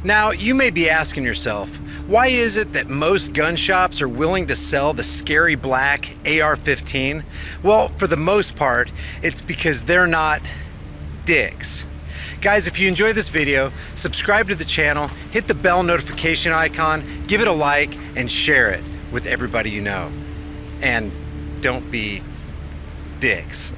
Now, you may be asking yourself, why is it that most gun shops are willing to sell the scary black AR-15? Well, for the most part, it's because they're not dicks. Guys, if you enjoy this video, subscribe to the channel, hit the bell notification icon, give it a like, and share it with everybody you know. And don't be dicks.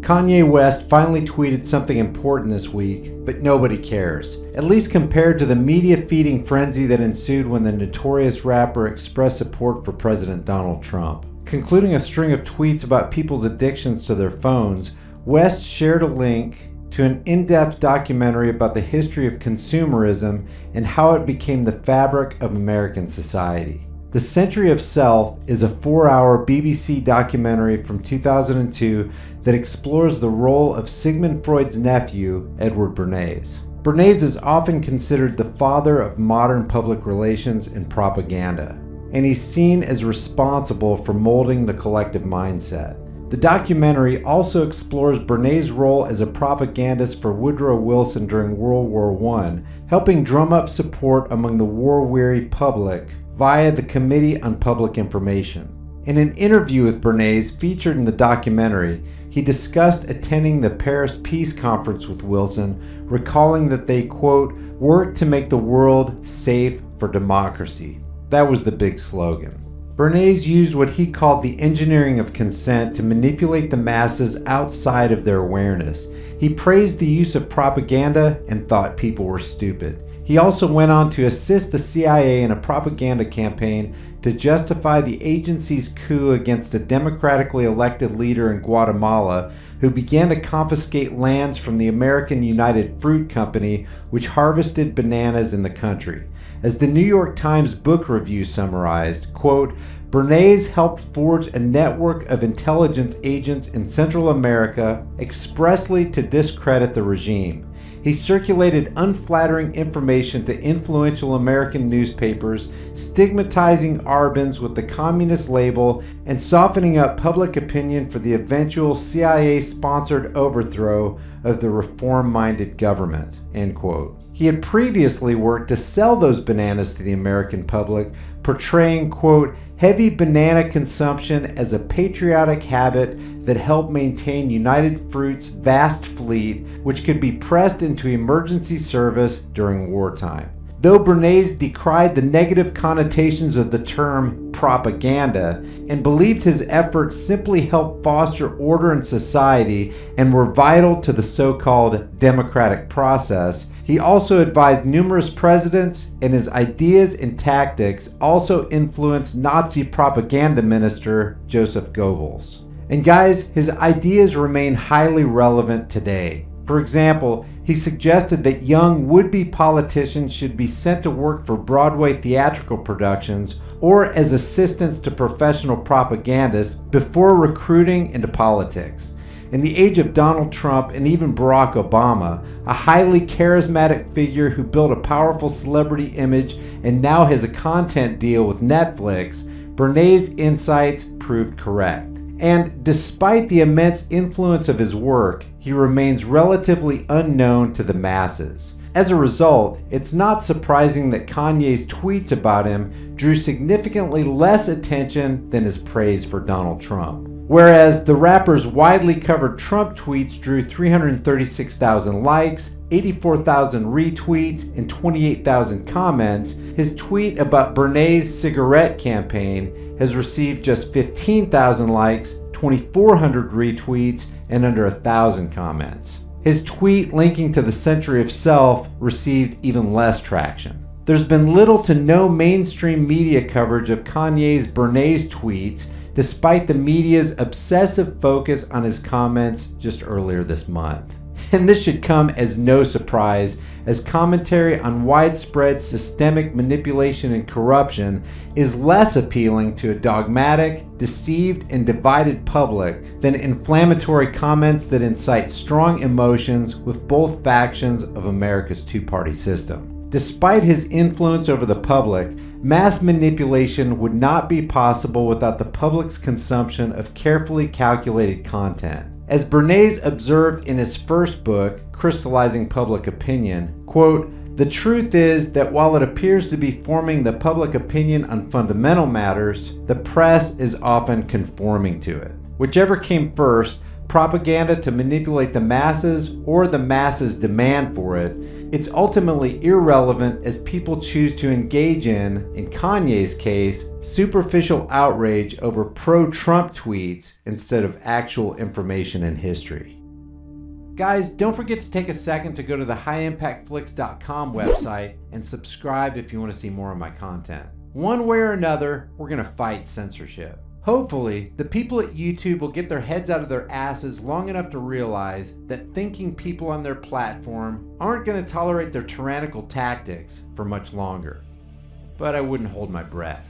Kanye West finally tweeted something important this week, but nobody cares. At least compared to the media-feeding frenzy that ensued when the notorious rapper expressed support for President Donald Trump. Concluding a string of tweets about people's addictions to their phones, West shared a link to an in-depth documentary about the history of consumerism and how it became the fabric of American society. The Century of Self is a 4-hour BBC documentary from 2002 that explores the role of Sigmund Freud's nephew, Edward Bernays. Bernays is often considered the father of modern public relations and propaganda, and he's seen as responsible for molding the collective mindset. The documentary also explores Bernays' role as a propagandist for Woodrow Wilson during World War I, helping drum up support among the war-weary public via the Committee on Public Information. In an interview with Bernays featured in the documentary, he discussed attending the Paris Peace Conference with Wilson, recalling that they, quote, worked to make the world safe for democracy. That was the big slogan. Bernays used what he called the engineering of consent to manipulate the masses outside of their awareness. He praised the use of propaganda and thought people were stupid. He also went on to assist the CIA in a propaganda campaign to justify the agency's coup against a democratically elected leader in Guatemala who began to confiscate lands from the American United Fruit Company, which harvested bananas in the country. As the New York Times Book Review summarized, quote, Bernays helped forge a network of intelligence agents in Central America expressly to discredit the regime. He circulated unflattering information to influential American newspapers, stigmatizing Arbans with the communist label and softening up public opinion for the eventual CIA-sponsored overthrow of the reform-minded government, end quote. He had previously worked to sell those bananas to the American public, portraying, quote, heavy banana consumption as a patriotic habit that helped maintain United Fruit's vast fleet, which could be pressed into emergency service during wartime. Though Bernays decried the negative connotations of the term propaganda and believed his efforts simply helped foster order in society and were vital to the so-called democratic process, he also advised numerous presidents, and his ideas and tactics also influenced Nazi propaganda minister Joseph Goebbels. And guys, his ideas remain highly relevant today. For example, he suggested that young would-be politicians should be sent to work for Broadway theatrical productions or as assistants to professional propagandists before recruiting into politics. In the age of Donald Trump and even Barack Obama, a highly charismatic figure who built a powerful celebrity image and now has a content deal with Netflix, Bernays' insights proved correct. And despite the immense influence of his work, he remains relatively unknown to the masses. As a result, it's not surprising that Kanye's tweets about him drew significantly less attention than his praise for Donald Trump. Whereas the rapper's widely covered Trump tweets drew 336,000 likes, 84,000 retweets, and 28,000 comments, his tweet about Bernays' cigarette campaign has received just 15,000 likes, 2,400 retweets, and under 1,000 comments. His tweet linking to the Century of Self received even less traction. There's been little to no mainstream media coverage of Kanye's Bernays tweets, despite the media's obsessive focus on his comments just earlier this month. And this should come as no surprise, as commentary on widespread systemic manipulation and corruption is less appealing to a dogmatic, deceived, and divided public than inflammatory comments that incite strong emotions with both factions of America's two-party system. Despite his influence over the public, mass manipulation would not be possible without the public's consumption of carefully calculated content. As Bernays observed in his first book, Crystallizing Public Opinion, quote, "The truth is that while it appears to be forming the public opinion on fundamental matters, the press is often conforming to it. Whichever came first, propaganda to manipulate the masses or the masses' demand for it, it's ultimately irrelevant as people choose to engage in Kanye's case, superficial outrage over pro-Trump tweets instead of actual information and history." Guys, don't forget to take a second to go to the highimpactflix.com website and subscribe if you want to see more of my content. One way or another, we're going to fight censorship. Hopefully, the people at YouTube will get their heads out of their asses long enough to realize that thinking people on their platform aren't going to tolerate their tyrannical tactics for much longer. But I wouldn't hold my breath.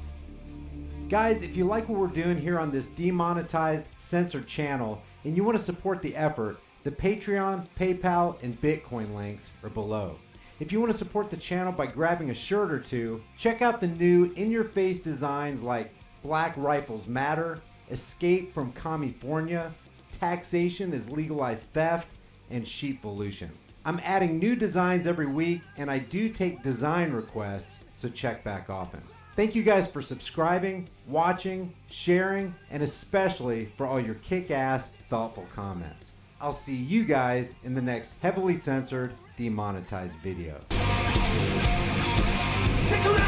Guys, if you like what we're doing here on this demonetized, censored channel and you want to support the effort, the Patreon, PayPal, and Bitcoin links are below. If you want to support the channel by grabbing a shirt or two, check out the new in-your-face designs like Black Rifles Matter, Escape from California, Taxation is Legalized Theft, and Sheepvolution. I'm adding new designs every week, and I do take design requests, so check back often. Thank you guys for subscribing, watching, sharing, and especially for all your kick-ass, thoughtful comments. I'll see you guys in the next heavily censored, demonetized video. Stick around.